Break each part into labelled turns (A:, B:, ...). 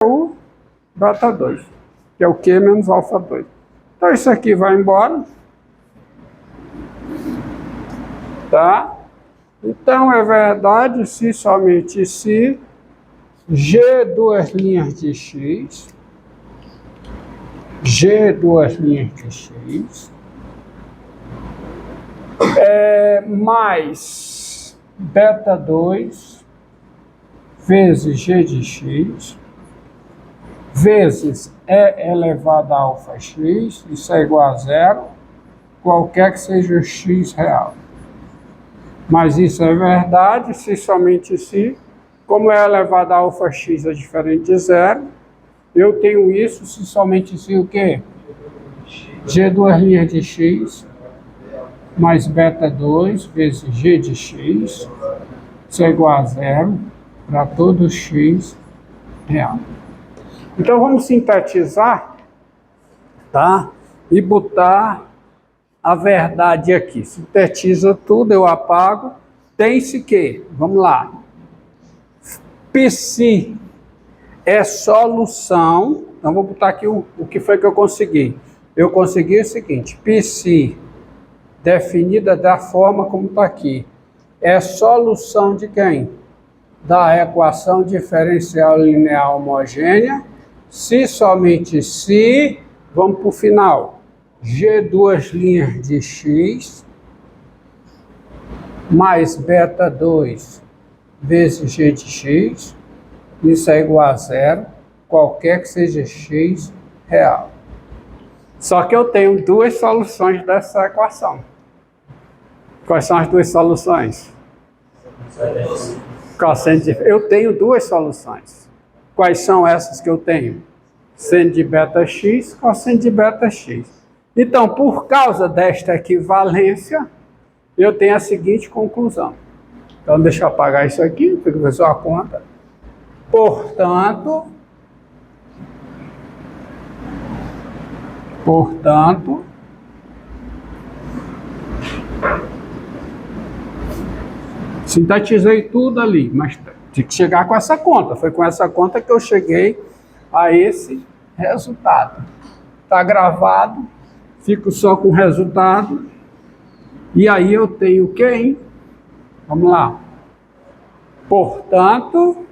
A: o beta 2, que é o Q menos alfa 2. Então isso aqui vai embora. Tá? Então é verdade se somente se G duas linhas de X, G duas linhas de X, mais beta 2 vezes G de X, vezes E elevado a alfa X, isso é igual a zero, qualquer que seja o X real. Mas isso é verdade se somente se, como E elevado a alfa X é diferente de zero, eu tenho isso se somente se o quê? G duas linhas de X, mais beta 2 vezes G de X, isso é igual a zero para todo X real. Então vamos sintetizar, tá? E botar a verdade aqui. Sintetiza tudo, eu apago. Tem-se que, vamos lá. Psi é solução. Então vou botar aqui o que foi que eu consegui. Eu consegui o seguinte: Psi definida da forma como está aqui, é solução de quem? Da equação diferencial linear homogênea, se somente se, vamos para o final, G duas linhas de X, mais beta 2 vezes G de X, isso é igual a zero, qualquer que seja X real. Só que eu tenho duas soluções dessa equação. Quais são as duas soluções? Eu tenho duas soluções. Quais são essas que eu tenho? Seno de beta x, cosseno de beta x. Então, por causa desta equivalência, eu tenho a seguinte conclusão. Então, deixa eu apagar isso aqui, para ver só a conta. Portanto, sintetizei tudo ali, mas tem que chegar com essa conta. Foi com essa conta que eu cheguei a esse resultado. Está gravado, fico só com o resultado. E aí eu tenho quem? Vamos lá. Portanto,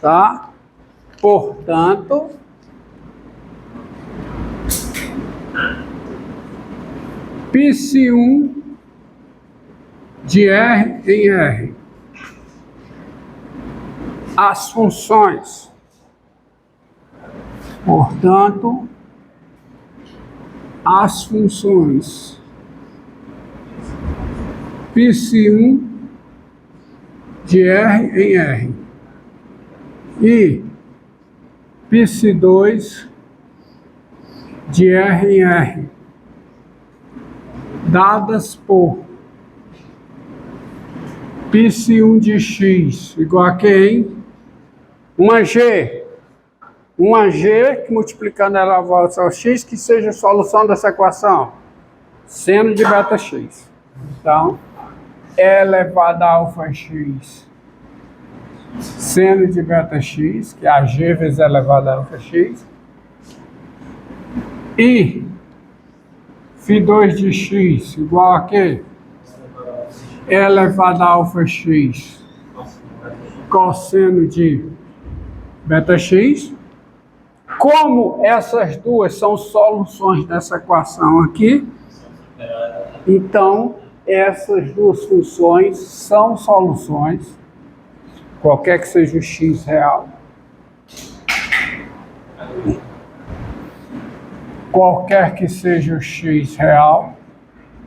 A: tá? Portanto, Psi1 de R em R. As funções. Portanto, as funções Psi1 de R em R e Psi2 de R em R, dadas por Psi1 de X igual a quem? Uma G que multiplicando ela volta ao X, que seja a solução dessa equação. Seno de beta X. Então, E elevado a alfa X, seno de beta X, que é a G vezes E elevado a alfa X, e Φ2 de X igual a quê? E elevado a alfa X, cosseno de beta X. Como essas duas são soluções dessa equação aqui, então essas duas funções são soluções, qualquer que seja o x real, qualquer que seja o x real,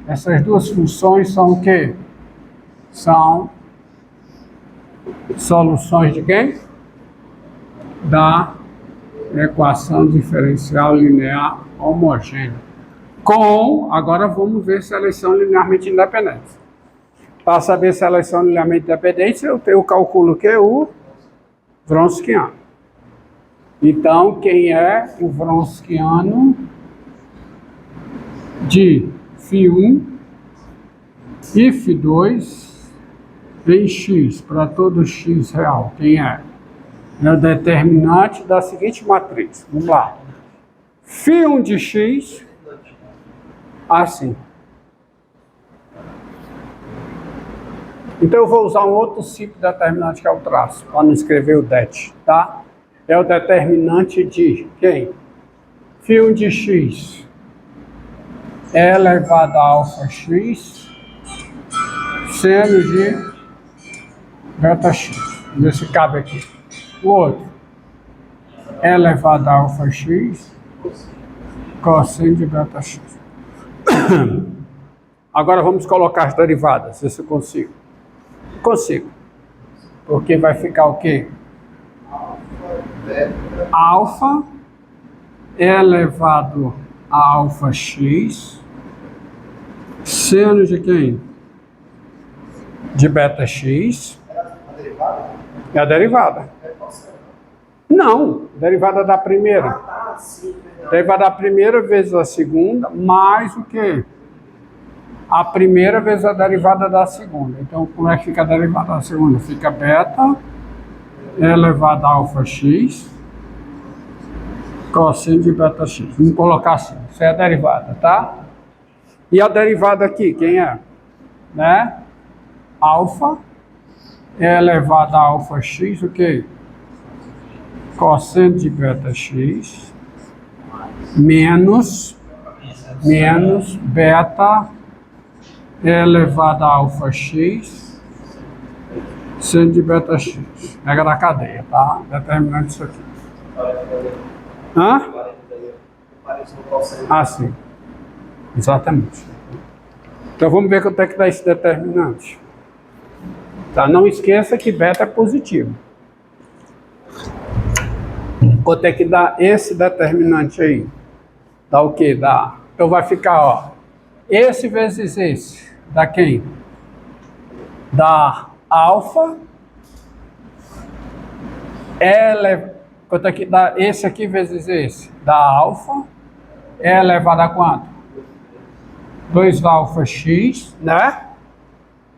A: essas duas funções são o quê? São soluções de quem? Da equação diferencial linear homogênea. Agora vamos ver se elas são linearmente independentes. Para saber se elas são linearmente independentes, eu calculo o que? O Wronskiano. Então, quem é o Wronskiano de Φ1 If 2 em x, para todo x real, quem é? É o determinante da seguinte matriz. Vamos lá. Φ1 de x, assim. Então eu vou usar um outro tipo de determinante que é o traço, para não escrever o det, tá? É o determinante de quem? Φ1 de x é elevado a alfa x seno de beta x. Vamos ver se cabe aqui. O outro é elevado a alfa x cosseno de beta x. Agora vamos colocar as derivadas, ver se eu consigo. Consigo. Porque vai ficar o quê? Alfa elevado a alfa x seno de quem? De beta x. É a derivada. Não, derivada da primeira. Derivada da primeira vezes a segunda, mais o quê? A primeira vezes a derivada da segunda. Então, como é que fica a derivada da segunda? Fica beta elevado a alfa x cosseno de beta x. Vamos colocar assim. Isso é a derivada, tá? E a derivada aqui, quem é? Né? Alfa elevado a alfa x, o quê? Cosseno de beta x menos beta elevado a alfa x seno de beta x. Pega da cadeia, tá? Determinante isso aqui. Hã? Ah, sim. Exatamente. Então vamos ver quanto é que dá esse determinante. Tá? Não esqueça que beta é positivo. Quanto é que dá esse determinante aí? Dá o quê? Dá. Então vai ficar, ó. Esse vezes esse. Dá quem? Dá alfa. Quanto é que dá esse aqui vezes esse? Dá alfa. É elevado a quanto? 2 alfa x, né?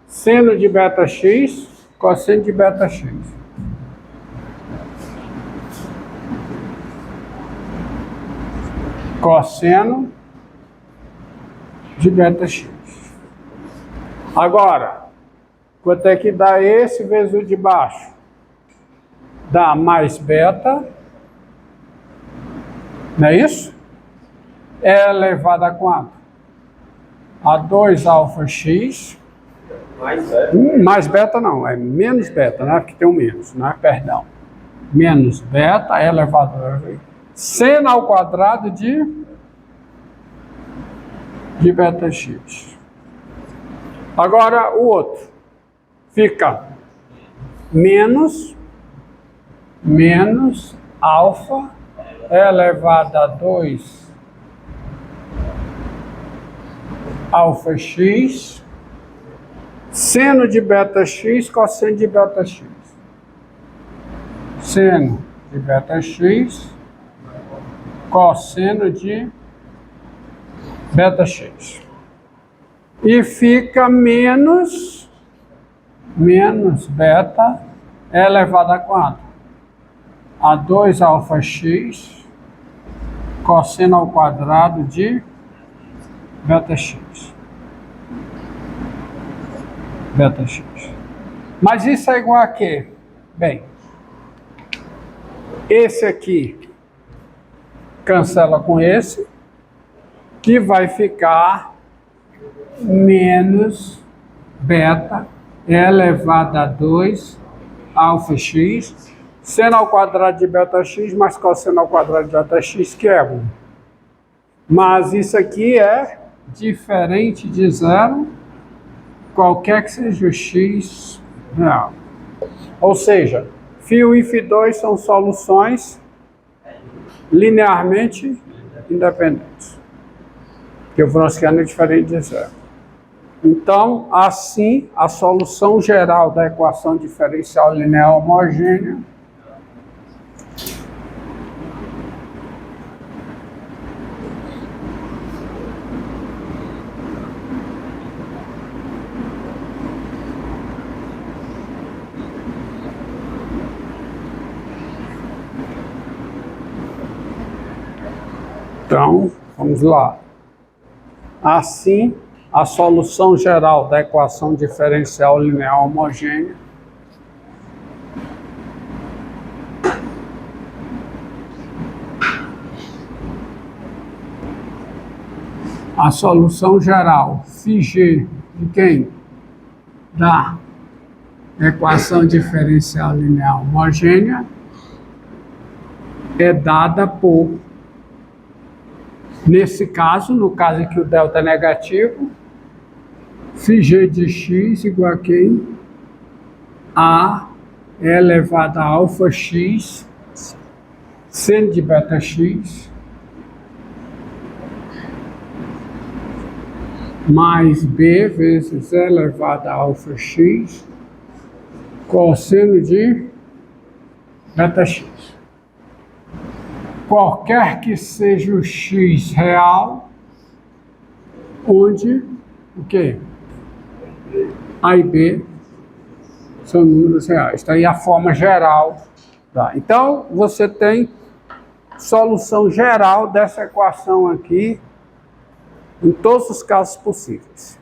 A: Seno de beta x, cosseno de beta x. Cosseno de beta x. Agora, quanto é que dá esse vezes o de baixo? Dá mais beta, não é isso? É elevado a quanto? A 2 alfa x. Mais beta não, é menos beta, né? Porque tem um menos, né? Perdão. Menos beta é elevado a seno ao quadrado de beta x. Agora o outro fica menos alfa elevado a 2 alfa x seno de beta x cosseno de beta x. Seno de beta x cosseno de beta x. E fica menos beta elevado a quanto? A 2 alfa x cosseno ao quadrado de beta x. Beta x. Mas isso é igual a quê? Bem, esse aqui cancela com esse, que vai ficar menos beta elevado a 2 alfa x, seno ao quadrado de beta x mais cosseno ao quadrado de beta x, que é 1. Mas isso aqui é diferente de zero, qualquer que seja o x real. Ou seja, φ1 e φ2 são soluções linearmente independentes. Porque o Wronskiano é diferente de zero. Então, assim, a solução geral da equação diferencial linear homogênea Então, vamos lá. Assim, a solução geral da equação diferencial linear homogênea φg de quem? Da equação diferencial linear homogênea é dada por, nesse caso, no caso em que o delta é negativo, φg de x igual a quem? A elevado a alfa x seno de beta x mais b vezes elevado a alfa x cosseno de beta x. Qualquer que seja o x real, onde o quê? A e b são números reais. Está aí a forma geral. Tá? Então, você tem solução geral dessa equação aqui em todos os casos possíveis.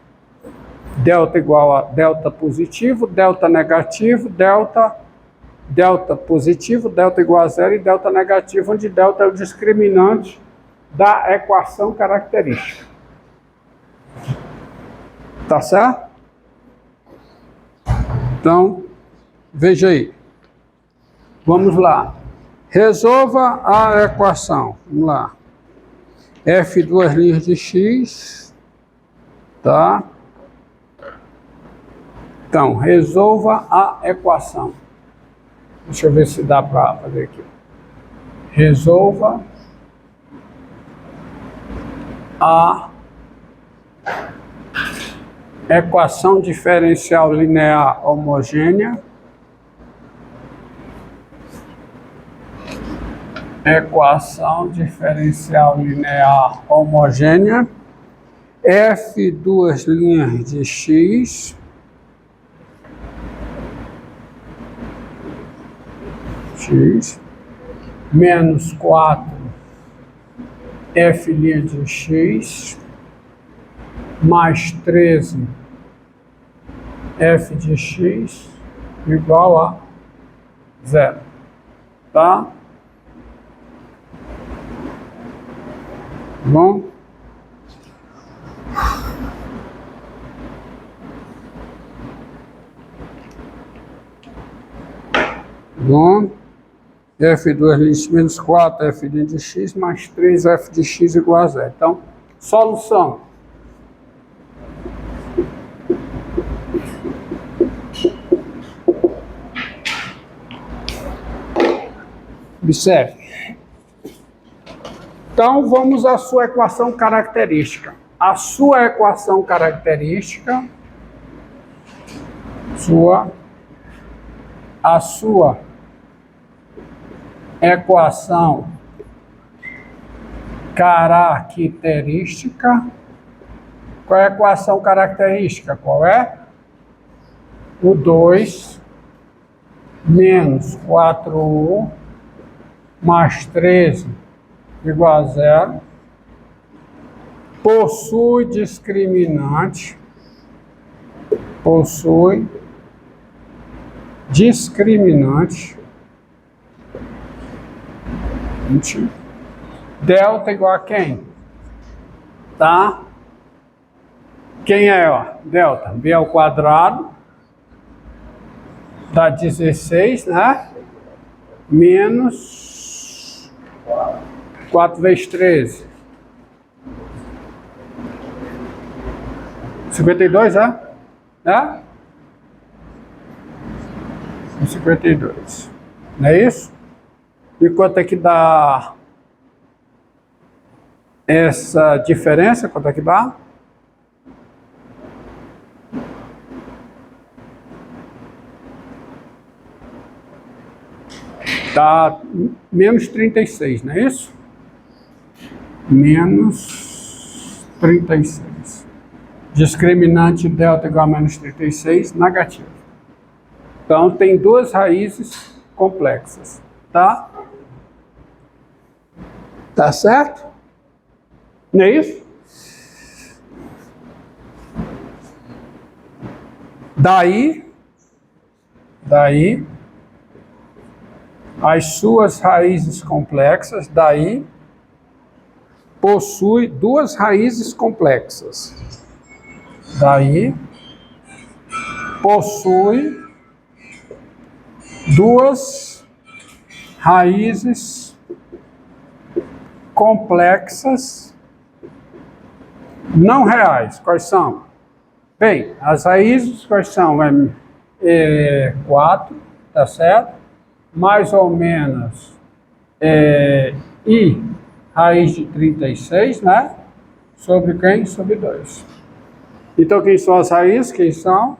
A: Delta igual a delta positivo, delta negativo, delta positivo, delta igual a zero e delta negativo, onde delta é o discriminante da equação característica. Tá certo? Então, veja aí. Vamos lá. Resolva a equação. Vamos lá. F duas linhas de x, tá? Então, resolva a equação. Deixa eu ver se dá para fazer aqui. Resolva a equação diferencial linear homogênea. Equação diferencial linear homogênea. F duas linhas de x menos 4 f' de x mais 13 f de x igual a zero, tá? Bom? Bom? F2 menos 4 f de x mais 3 f de x igual a zero. Então, solução. Observe. Então, vamos à sua equação característica. A sua equação característica, a sua equação característica. Qual é a equação característica? Qual é? O 2 menos 4u mais 13 igual a zero. Possui discriminante. Possui discriminante. Delta igual a quem? Tá? Quem é, ó? Delta. B ao quadrado dá 16, né? Menos 4 vezes 13. 52, é? Né? 52. Não é isso? E quanto é que dá essa diferença? Quanto é que dá? Dá menos 36, não é isso? Menos 36. Discriminante delta igual a menos 36, negativo. Então, tem duas raízes complexas, tá? Tá certo? Não é isso? Daí, as suas raízes complexas, daí, possui duas raízes complexas. Daí, possui duas raízes complexas não reais. Quais são? Bem, as raízes quais são? 4, tá certo? Mais ou menos I raiz de 36, né? Sobre quem? Sobre 2. Então, quem são as raízes? Quem são?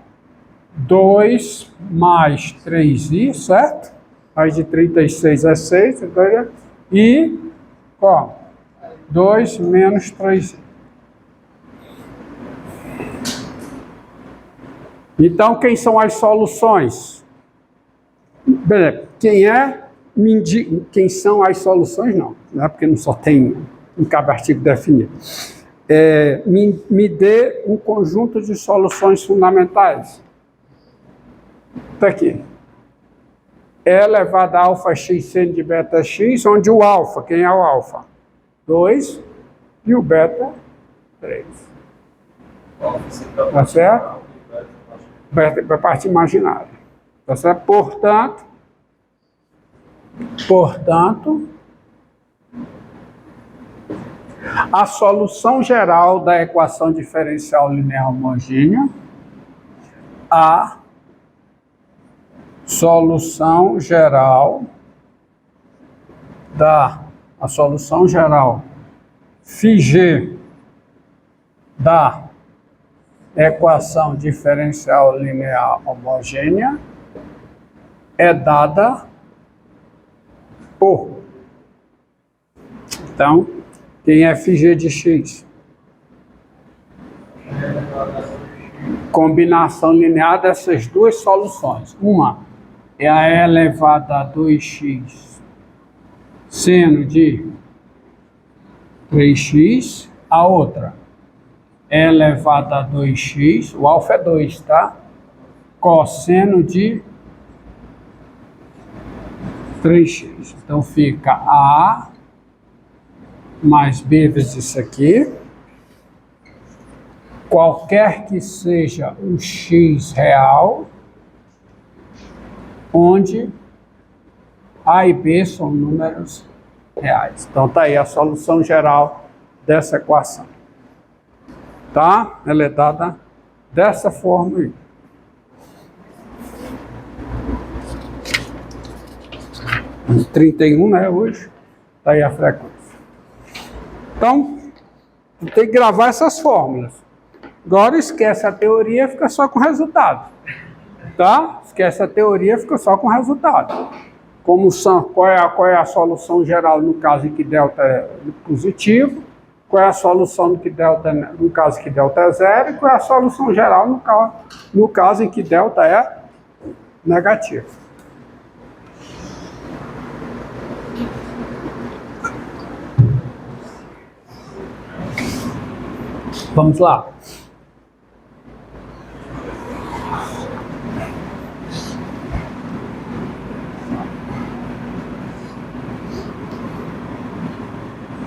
A: 2 mais 3i, certo? Raiz de 36 é 6, e qual? 2 menos 3i. Então, quem são as soluções? Bem, quem são as soluções? Não, porque não só tem um cada artigo definido. Me dê um conjunto de soluções fundamentais. Está aqui. E elevado a alfa x seno de beta x, onde o alfa, quem é o alfa? 2 e o beta 3. Tá certo? Beta é a parte imaginária. Tá certo? Portanto, a solução geral da equação diferencial linear homogênea, a solução geral φg da equação diferencial linear homogênea é dada por. Então, quem é φg de x? Combinação linear dessas duas soluções. Uma é a e elevado a 2x seno de 3x, a outra e elevado a 2x, o alfa é 2, tá? Cosseno de 3x. Então fica A mais B vezes isso aqui. Qualquer que seja o x real, onde A e B são números reais. Então tá aí a solução geral dessa equação. Tá? Ela é dada dessa forma aí. Em 31, né, hoje, tá aí a frequência. Então, tem que gravar essas fórmulas. Agora esquece a teoria, fica só com o resultado. Tá? Esquece a teoria, fica só com o resultado. Qual é a solução geral no caso em que delta é positivo? Qual é a solução no caso em que delta é zero? E qual é a solução geral no caso em que delta é negativo? Vamos lá.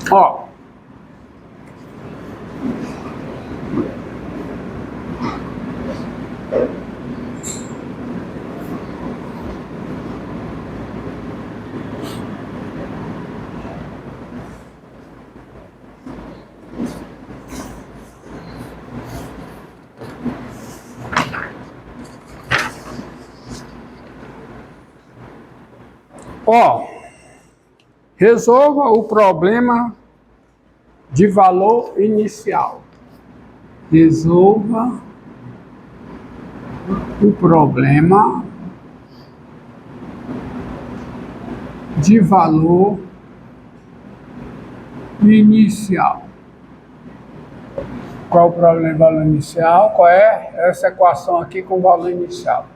A: Ó. Ó, resolva o problema de valor inicial. Resolva o problema de valor inicial. Qual o problema de valor inicial? Qual é essa equação aqui com valor inicial?